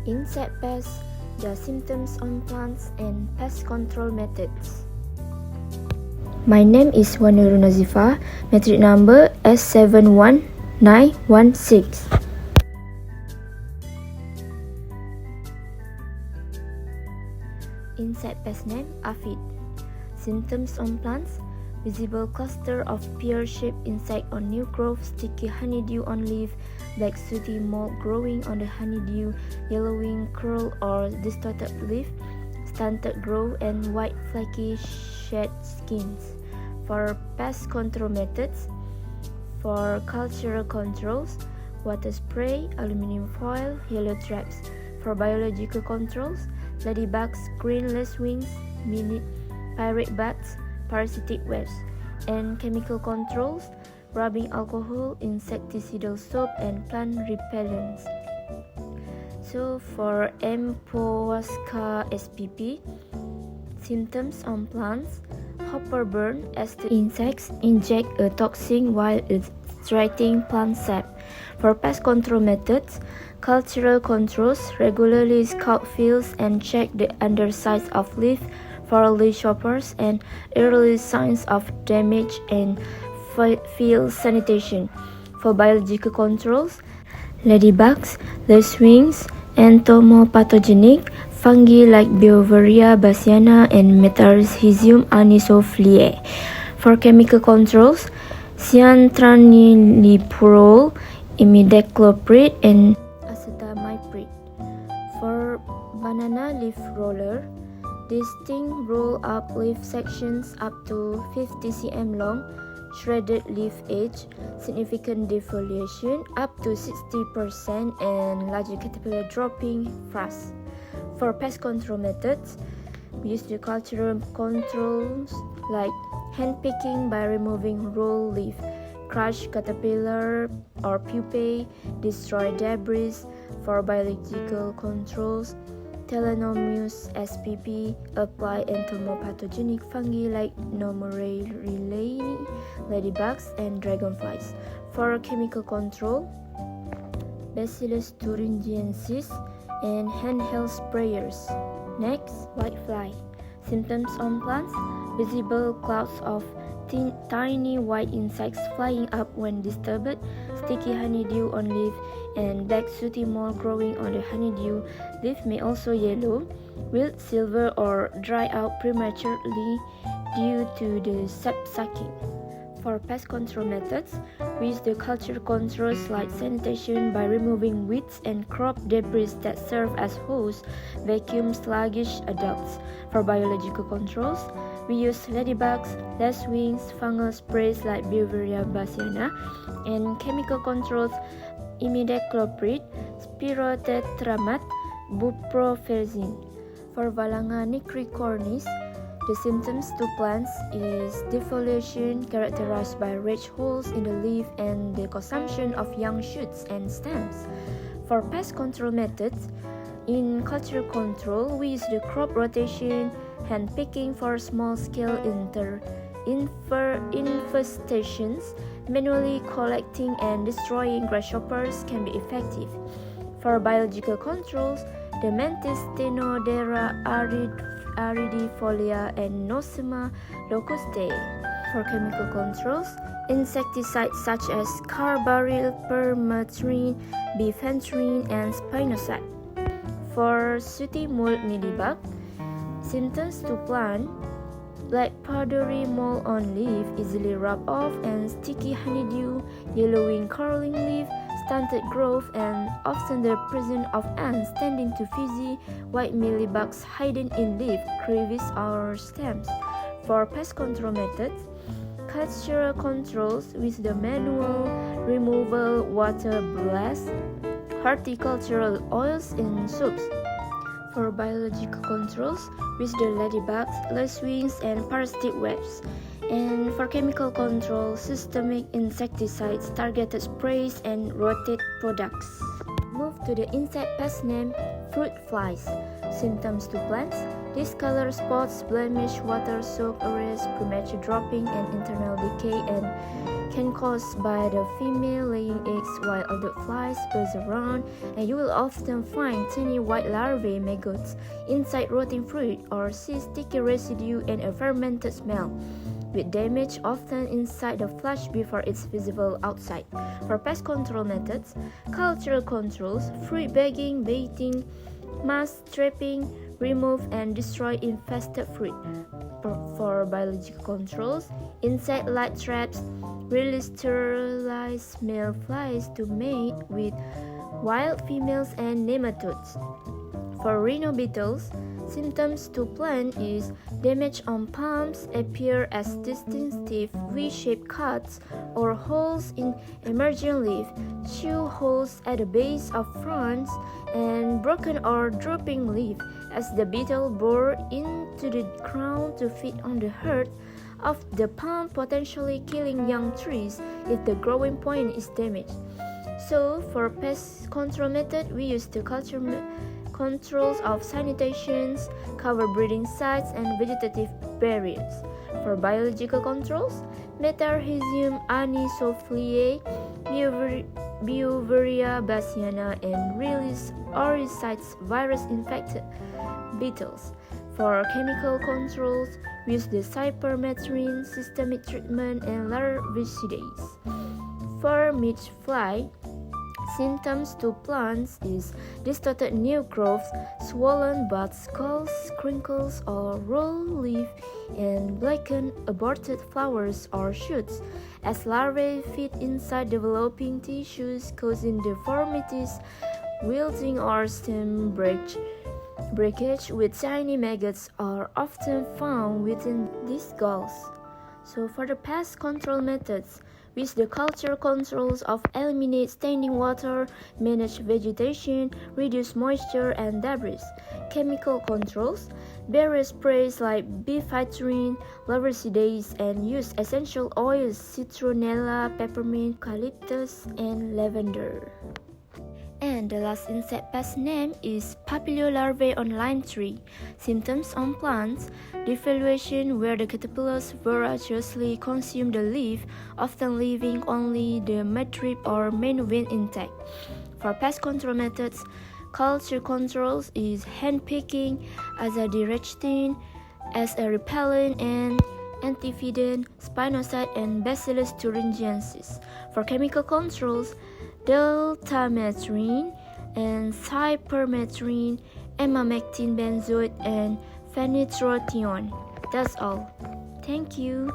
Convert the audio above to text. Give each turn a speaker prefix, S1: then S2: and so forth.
S1: Insect pests, the symptoms on plants, and pest control methods. My name is Wanuru Nazifa, metric number S71916. Insect pest name aphid. Symptoms on plants: visible cluster of pear-shaped insect on new growth, sticky honeydew on leaf, black sooty mold growing on the honeydew, yellowing curl or distorted leaf, stunted growth, and white flaky shed skins. For pest control methods: for cultural controls, water spray, aluminum foil, yellow traps. For biological controls, ladybugs, green lacewings, mini pirate bats, parasitic webs. And chemical controls, rubbing alcohol, insecticidal soap, and plant repellents. So for Empoasca spp, symptoms on plants: hopper burn as the insects inject a toxin while extracting plant sap. For pest control methods: cultural controls, regularly scout fields and check the underside of leaf for leafhoppers and early signs of damage, and field sanitation. For biological controls: ladybugs, lacewings, entomopathogenic fungi like Beauveria bassiana and Metarhizium anisophilae. For chemical controls: cyanotraniliprole, imidacloprid, and acetamiprid. For banana leaf roller, distinct roll-up leaf sections up to 50 cm long, shredded leaf edge, significant defoliation up to 60%, and larger caterpillar dropping frost. For pest control methods, we use the cultural controls like hand picking by removing roll leaf, crush caterpillar or pupae, destroy debris. For biological controls, Telenomius spp, apply entomopathogenic fungi like Nomorelini, ladybugs, and dragonflies. For chemical control, Bacillus thuringiensis, and handheld sprayers. Next, whitefly. Symptoms on plants: visible clouds of tiny white insects flying up when disturbed, sticky honeydew on leaf, and black sooty mold growing on the honeydew. Leaf may also yellow, wilt, silver, or dry out prematurely due to the sap sucking. For pest control methods, we use the culture controls like sanitation by removing weeds and crop debris that serve as hosts, vacuum sluggish adults. For biological controls, we use ladybugs, lacewings, fungal sprays like Beauveria bassiana, and chemical controls: imidacloprid, spirotetramat, buprofezin. For Valanga nicricornis, the symptoms to plants is defoliation characterized by red holes in the leaf and the consumption of young shoots and stems. For pest control methods, in culture control, we use the crop rotation, hand picking for small-scale infestations, manually collecting and destroying grasshoppers can be effective. For biological controls, the Mantis Tenodera aridifolia and Nosema locustae. For chemical controls, insecticides such as carbaryl, permethrin, bifenthrin, and spinosad. For sooty mold mealybug, symptoms to plant: black powdery mold on leaf, easily rub off, and sticky honeydew, yellowing curling leaf, stunted growth, and often the presence of ants tending to fuzzy white mealybugs hidden in leaf, crevice, or stems. For pest control methods, cultural controls with the manual removal water blast, horticultural oils in soaps. For biological controls with the ladybugs, lacewings, and parasitic webs. And for chemical control, systemic insecticides, targeted sprays, and rotate products. Move to the insect pest name fruit flies. Symptoms to plants: discolor, spots, blemish, water soak, arrest, premature dropping, and internal decay, and can caused by the female laying eggs while adult flies buzz around, and you will often find tiny white larvae maggots inside rotting fruit or see sticky residue and a fermented smell, with damage often inside the flesh before it's visible outside. For pest control methods, cultural controls, fruit bagging, baiting, mass trapping, remove and destroy infested fruit. For biological controls, insect light traps, release sterilized male flies to mate with wild females and nematodes. For rhino beetles, symptoms to plant is damage on palms appear as distinctive V-shaped cuts or holes in emerging leaf, chew holes at the base of fronds, and broken or drooping leaf as the beetle bore into the ground to feed on the heart of the palm, potentially killing young trees if the growing point is damaged. So, for pest control method, we use the controls of sanitations, cover breeding sites, and vegetative barriers. For biological controls, Metarhizium anisophilae, Beauveria bassiana, and release Orysites virus-infected beetles. For chemical controls, we use the cypermethrin, systemic treatment, and larvicides. For midge fly, symptoms to plants is distorted new growth, swollen buds, skulls, crinkles or rolled leaf, and blackened aborted flowers or shoots, as larvae feed inside developing tissues, causing deformities, wilting or stem breakage, with tiny maggots are often found within these galls. So for the pest control methods, with the culture controls of eliminate standing water, manage vegetation, reduce moisture and debris. Chemical controls, barrier sprays like bifenthrin, larvicides, and use essential oils citronella, peppermint, eucalyptus, and lavender. And the last insect pest name is papilio larvae on lime tree. Symptoms on plants: defoliation where the caterpillars voraciously consume the leaf, often leaving only the midrib or main vein intact. For pest control methods, culture controls is hand picking, azadirachtin as a repellent, and antividin, spinosad, and Bacillus thuringiensis. For chemical controls, deltamethrin and cypermethrin, emamectin benzoate, and phenitrotion. That's all. Thank you.